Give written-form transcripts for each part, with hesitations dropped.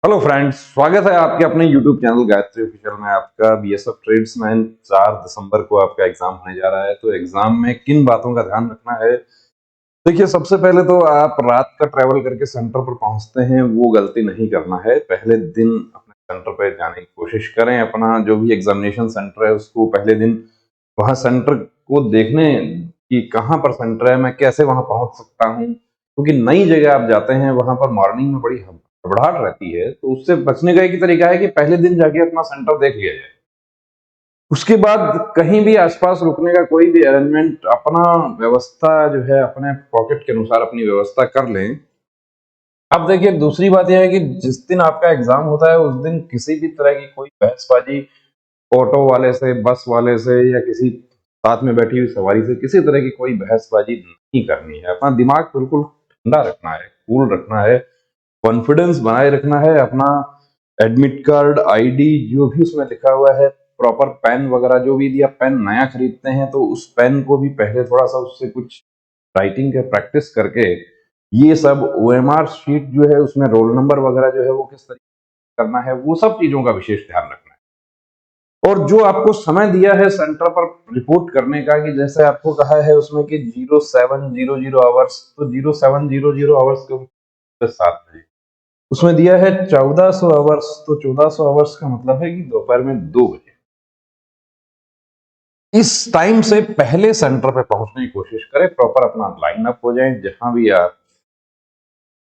Hello friends, स्वागत है आपके अपने यूट्यूब चैनल गायत्री ऑफिशियल में। आपका बीएसएफ ट्रेड्समैन 4 दिसंबर को आपका एग्जाम होने जा रहा है। तो एग्जाम में किन बातों का ध्यान रखना है? देखिए, सबसे पहले तो आप रात का ट्रैवल करके सेंटर पर पहुंचते हैं, वो गलती नहीं करना है। पहले दिन अपने सेंटर पर जाने की कोशिश करें। अपना जो भी एग्जामिनेशन सेंटर है उसको पहले दिन वहां सेंटर को देखने कि कहाँ पर सेंटर है, मैं कैसे वहां पहुंच सकता हूँ। क्योंकि नई जगह आप जाते हैं, वहां पर मॉर्निंग में बड़ी घबराहट रहती है। तो उससे बचने का एक ही तरीका है कि पहले दिन जाके अपना सेंटर देख लिया जाए। उसके बाद कहीं भी आसपास रुकने का कोई भी अरेंजमेंट, अपना व्यवस्था जो है अपने पॉकेट के अनुसार अपनी व्यवस्था कर लें। अब देखिए, दूसरी बात यह है कि जिस दिन आपका एग्जाम होता है उस दिन किसी भी तरह की कोई बहसबाजी ऑटो वाले से, बस वाले से या किसी साथ में बैठी हुई सवारी से किसी तरह की कोई बहसबाजी नहीं करनी है। अपना दिमाग बिल्कुल ठंडा रखना है, कूल रखना है, कॉन्फिडेंस बनाए रखना है। अपना एडमिट कार्ड, आईडी जो भी उसमें लिखा हुआ है, प्रॉपर पेन वगैरह जो भी, यदि आप पेन नया खरीदते हैं तो उस पेन को भी पहले थोड़ा सा उससे कुछ राइटिंग का प्रैक्टिस करके, ये सब ओएमआर शीट जो है उसमें रोल नंबर वगैरह जो है वो किस तरीके से करना है, वो सब चीजों का विशेष ध्यान रखना है। और जो आपको समय दिया है सेंटर पर रिपोर्ट करने का, कि जैसे आपको कहा है उसमें कि 0700 आवर्स, तो 0700 आवर्स के 7 बजे उसमें दिया है 1400 आवर्स, तो 1400 आवर्स का मतलब है कि दोपहर में 2 बजे इस टाइम से पहले सेंटर पे पहुंचने की कोशिश करें। प्रॉपर अपना लाइन अप हो जाए। जहां भी आप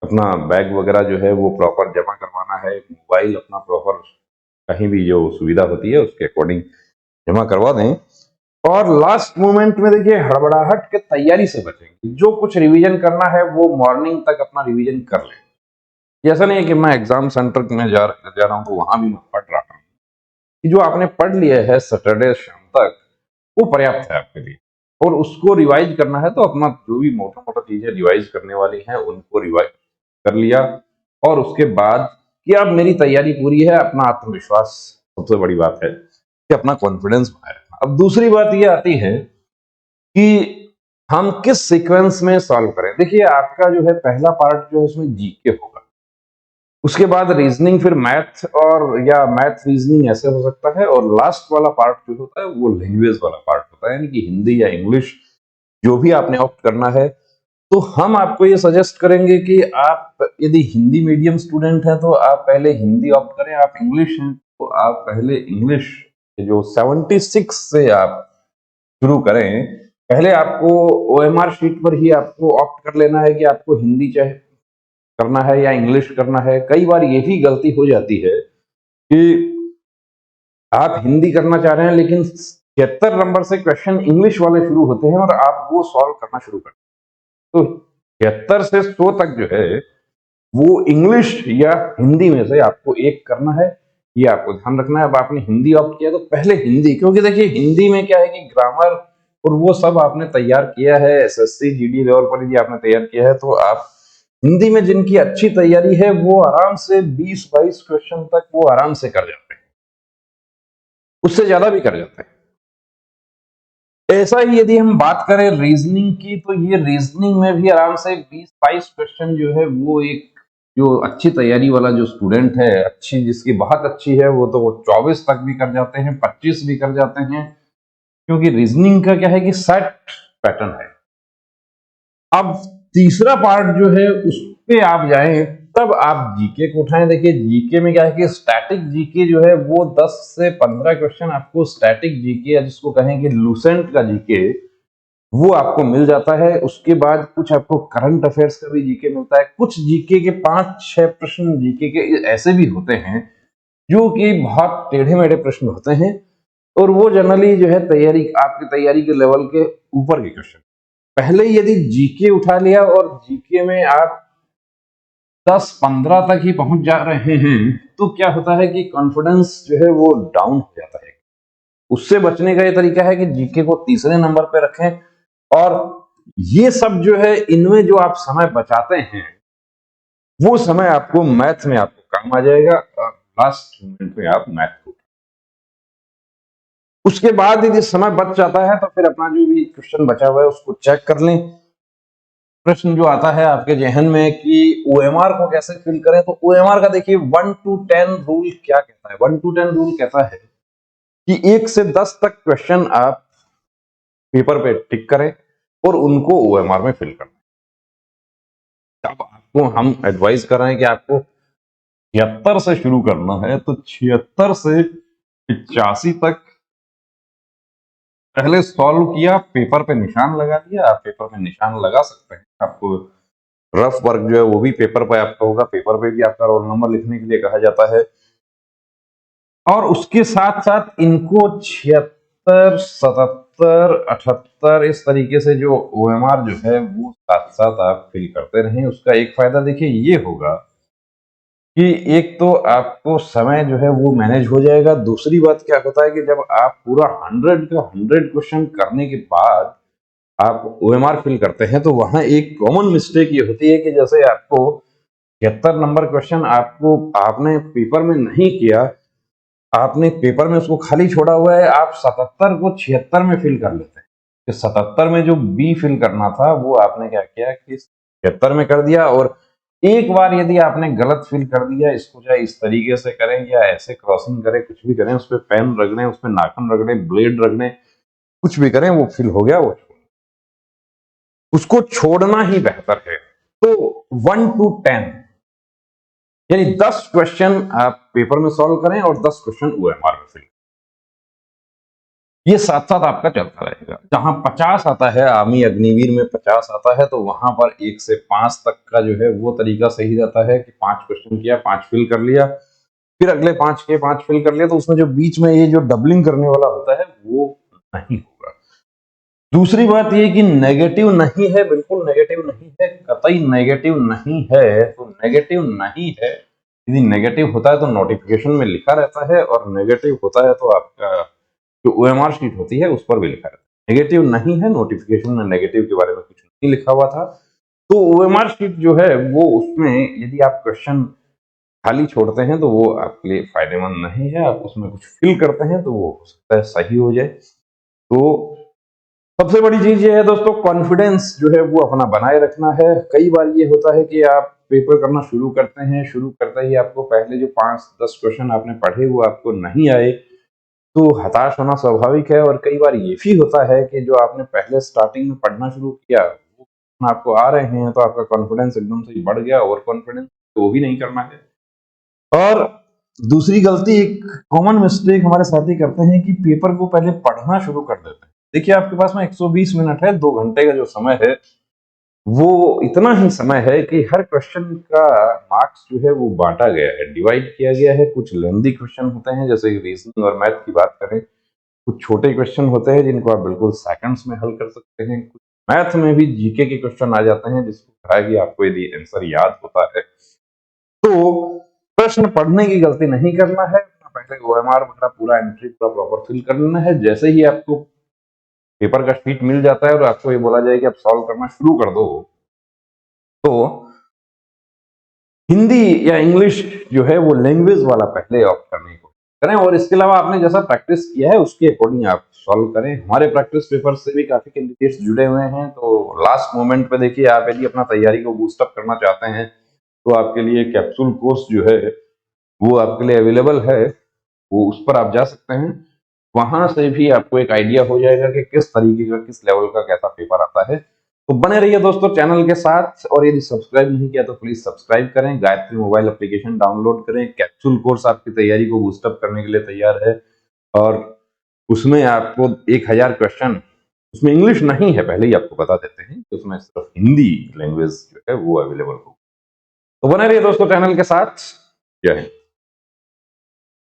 अपना बैग वगैरह जो है वो प्रॉपर जमा करवाना है, मोबाइल अपना प्रॉपर कहीं भी जो सुविधा होती है उसके अकॉर्डिंग जमा करवा दें। और लास्ट मोमेंट में देखिए, हड़बड़ाहट के तैयारी से बचेंगे। जो कुछ रिवीजन करना है वो मॉर्निंग तक अपना रिवीजन कर लें। ऐसा नहीं है कि मैं एग्जाम सेंटर में जा रहा हूँ तो वहां भी मैं पढ़ रहा हूँ। कि जो आपने पढ़ लिया है सैटरडे शाम तक, वो पर्याप्त है आपके लिए। और उसको रिवाइज करना है तो अपना जो भी मोटा मोटा चीजें रिवाइज करने वाली हैं उनको रिवाइज कर लिया। और उसके बाद कि अब मेरी तैयारी पूरी है, अपना आत्मविश्वास सबसे बड़ी बात है कि अपना कॉन्फिडेंस बनाए रखना। अब दूसरी बात ये आती है कि हम किस सीक्वेंस में सॉल्व करें। देखिए, आपका जो है पहला पार्ट जो है उसमें जीके होगा, उसके बाद रीजनिंग, फिर मैथ, और या मैथ रीजनिंग ऐसे हो सकता है। और लास्ट वाला पार्ट जो होता है वो लैंग्वेज वाला पार्ट होता है, यानी कि हिंदी या इंग्लिश जो भी आपने ऑप्ट करना है। तो हम आपको ये सजेस्ट करेंगे कि आप यदि हिंदी मीडियम स्टूडेंट हैं तो आप पहले हिंदी ऑप्ट करें। आप इंग्लिश हैं तो आप पहले इंग्लिश जो 76 से आप शुरू करें। पहले आपको ओएमआर शीट पर ही आपको ऑप्ट कर लेना है कि आपको हिंदी चाहे करना है या इंग्लिश करना है। कई बार यही गलती हो जाती है कि आप हिंदी करना चाह रहे हैं लेकिन 76 नंबर से क्वेश्चन इंग्लिश वाले शुरू होते हैं और आप वो सॉल्व करना शुरू करते हैं। तो 76 से 100 तक जो है वो इंग्लिश या हिंदी में से आपको एक करना है। ये आपको ध्यान रखना है। अब आपने हिंदी ऑप्ट किया तो पहले हिंदी, क्योंकि देखिए हिंदी में क्या है कि ग्रामर और वो सब आपने तैयार किया है। एसएससी जीडी लेवल पर यदि आपने तैयार किया है तो आप हिंदी में जिनकी अच्छी तैयारी है वो आराम से 20-22 क्वेश्चन तक वो आराम से कर जाते हैं, उससे ज्यादा भी कर जाते हैं। ऐसा ही यदि हम बात करें रीजनिंग की, तो ये रीजनिंग में भी आराम से 20-22 क्वेश्चन जो है वो एक जो अच्छी तैयारी वाला जो स्टूडेंट है, अच्छी जिसकी बहुत अच्छी है, वो तो वो 24 तक भी कर जाते हैं, 25 भी कर जाते हैं। क्योंकि रीजनिंग का क्या है कि सेट पैटर्न है। अब तीसरा पार्ट जो है उस पे आप जाएं, तब आप जीके को उठाएं। देखिए, जीके में क्या है कि स्टैटिक जीके जो है वो 10 से 15 क्वेश्चन आपको स्टैटिक जीके, या जिसको कहें कि लूसेंट का जीके, वो आपको मिल जाता है। उसके बाद कुछ आपको करंट अफेयर्स का भी जीके मिलता है। कुछ जीके के 5-6 प्रश्न जीके के ऐसे भी होते हैं जो कि बहुत टेढ़े मेढ़े प्रश्न होते हैं, और वो जनरली जो है तैयारी, आपकी तैयारी के लेवल के ऊपर के क्वेश्चन। पहले यदि जीके उठा लिया और जीके में आप 10-15 तक ही पहुंच जा रहे हैं, तो क्या होता है कि कॉन्फिडेंस जो है वो डाउन हो जाता है। उससे बचने का ये तरीका है कि जीके को तीसरे नंबर पे रखें। और ये सब जो है, इनमें जो आप समय बचाते हैं वो समय आपको मैथ में आपको काम आ जाएगा, और लास्ट मोमेंट में आप मैथ को, उसके बाद यदि समय बच जाता है तो फिर अपना जो भी क्वेश्चन बचा हुआ है उसको चेक कर लें। प्रश्न जो आता है आपके जहन में कि ओएमआर को कैसे फिल करें, तो ओएमआर का देखिए 1 to 10 रूल क्या कहता है। 1 to 10 रूल कहता है कि 1 से 10 तक क्वेश्चन आप पेपर पे टिक करें और उनको ओएमआर में फिल करना। अब आपको हम एडवाइस कर रहे हैं कि आपको 76 से शुरू करना है, तो 76 से 85 तक पहले सॉल्व किया, पेपर पे निशान लगा दिया। आप पेपर पे निशान लगा सकते हैं, आपको रफ वर्क जो है वो भी पेपर पे आपका होगा, पेपर पे भी आपका रोल नंबर लिखने के लिए कहा जाता है। और उसके साथ साथ इनको 76, 77, 78 इस तरीके से जो ओएमआर जो है वो साथ साथ आप फिल करते रहें। उसका एक फायदा देखिए ये होगा कि एक तो आपको समय जो है वो मैनेज हो जाएगा। दूसरी बात क्या होता है कि जब आप पूरा 100 का 100 क्वेश्चन करने के बाद आप ओएमआर फिल करते हैं, तो वहां एक कॉमन मिस्टेक ये होती है कि जैसे आपको 76 नंबर क्वेश्चन आपने पेपर में नहीं किया, आपने पेपर में उसको खाली छोड़ा हुआ है, आप 77 को 76 में फिल कर लेते हैं। तो 77 में जो बी फिल करना था वो आपने क्या किया कि 76 में कर दिया। और एक बार यदि आपने गलत फिल कर दिया, इसको चाहे इस तरीके से करें या ऐसे क्रॉसिंग करें, कुछ भी करें, उस पर पेन रगड़े, उस पर नाखून रगड़े, ब्लेड रगड़े, कुछ भी करें, वो फिल हो गया, वो उसको छोड़ना ही बेहतर है। तो 1 to 10 यानी 10 क्वेश्चन आप पेपर में सॉल्व करें और 10 क्वेश्चन ओएमआर में फिल। ये साथ साथ आपका चलता रहेगा। जहां 50 आता है, आर्मी अग्निवीर में 50 आता है, तो वहां पर 1 से 5 तक का जो है वो तरीका सही रहता है कि 5 क्वेश्चन किया, 5 फिल कर लिया, फिर अगले 5 के 5 फिल कर लिया। तो उसमें जो बीच में ये जो डबलिंग करने वाला होता है वो नहीं होगा। दूसरी बात ये कि नेगेटिव नहीं है, बिल्कुल नेगेटिव नहीं है, कतई नेगेटिव नहीं है। तो नेगेटिव नहीं है, यदि नेगेटिव होता है तो नोटिफिकेशन में लिखा रहता है, और नेगेटिव होता है तो आपका जो ओएमआर शीट होती है उस पर भी लिखा रहता है। नेगेटिव नहीं है, नोटिफिकेशन में नेगेटिव के बारे में कुछ नहीं लिखा हुआ था। तो ओएमआर शीट जो है वो, उसमें यदि आप क्वेश्चन खाली छोड़ते हैं तो वो आपके लिए फायदेमंद नहीं है। आप उसमें कुछ फिल करते हैं तो वो हो सकता है सही हो जाए। तो सबसे बड़ी चीज ये है दोस्तों, कॉन्फिडेंस जो है वो अपना बनाए रखना है। कई बार ये होता है कि आप पेपर करना शुरू करते हैं, शुरू करते ही आपको पहले जो 5-10 क्वेश्चन आपने पढ़े वो आपको नहीं आए, तो हताश होना स्वाभाविक है। और कई बार ये भी होता है कि जो आपने पहले स्टार्टिंग में पढ़ना शुरू किया वो आपको आ रहे हैं, तो आपका कॉन्फिडेंस एकदम से बढ़ गया। ओवर कॉन्फिडेंस तो वो भी नहीं करना है। और दूसरी गलती, एक कॉमन मिस्टेक हमारे साथी करते हैं कि पेपर को पहले पढ़ना शुरू कर देते हैं। देखिए आपके पास में 120 मिनट है, 2 घंटे का जो समय है वो इतना ही समय है कि हर क्वेश्चन का मार्क्स जो है वो बांटा गया है, डिवाइड किया गया है। कुछ लेंथी क्वेश्चन होते हैं, जैसे रीजनिंग और मैथ की बात करें, कुछ छोटे क्वेश्चन होते हैं जिनको आप बिल्कुल सेकंड्स में हल कर सकते हैं। कुछ मैथ में भी जीके के क्वेश्चन आ जाते हैं जिसको कराएगी आपको यदि आंसर याद होता है। तो प्रश्न पढ़ने की गलती नहीं करना है, पहले ओएमआर वगैरह पूरा एंट्री पूरा प्रॉपर फिल करना है। जैसे ही आपको पेपर का शीट मिल जाता है और आपको ये बोला जाए कि आप सॉल्व करना शुरू कर दो, तो हिंदी या इंग्लिश जो है वो लैंग्वेज वाला पहले ऑप्ट करने को करें, और इसके अलावा आपने जैसा प्रैक्टिस किया है उसके अकॉर्डिंग आप सॉल्व करें। हमारे प्रैक्टिस पेपर से भी काफी कैंडिडेट्स जुड़े हुए हैं, तो लास्ट मोमेंट पे देखिए, आप यदि अपना तैयारी को बूस्टअप करना चाहते हैं तो आपके लिए कैप्सूल कोर्स जो है वो आपके लिए अवेलेबल है, वो उस पर आप जा सकते हैं। वहां से भी आपको एक आइडिया हो जाएगा कि किस तरीके का, किस लेवल का कैसा पेपर आता है। तो बने रहिए दोस्तों चैनल के साथ, और यदि सब्सक्राइब नहीं किया तो प्लीज सब्सक्राइब करें। गायत्री मोबाइल एप्लीकेशन डाउनलोड करें। कैप्सूल कोर्स आपकी तैयारी को बूस्टअप करने के लिए तैयार है, और उसमें आपको 1000 क्वेश्चन, उसमें इंग्लिश नहीं है, पहले ही आपको बता देते हैं कि उसमें सिर्फ हिंदी लैंग्वेज जो है वो अवेलेबल हो। तो बने रहिए दोस्तों चैनल के साथ। जय हिंद।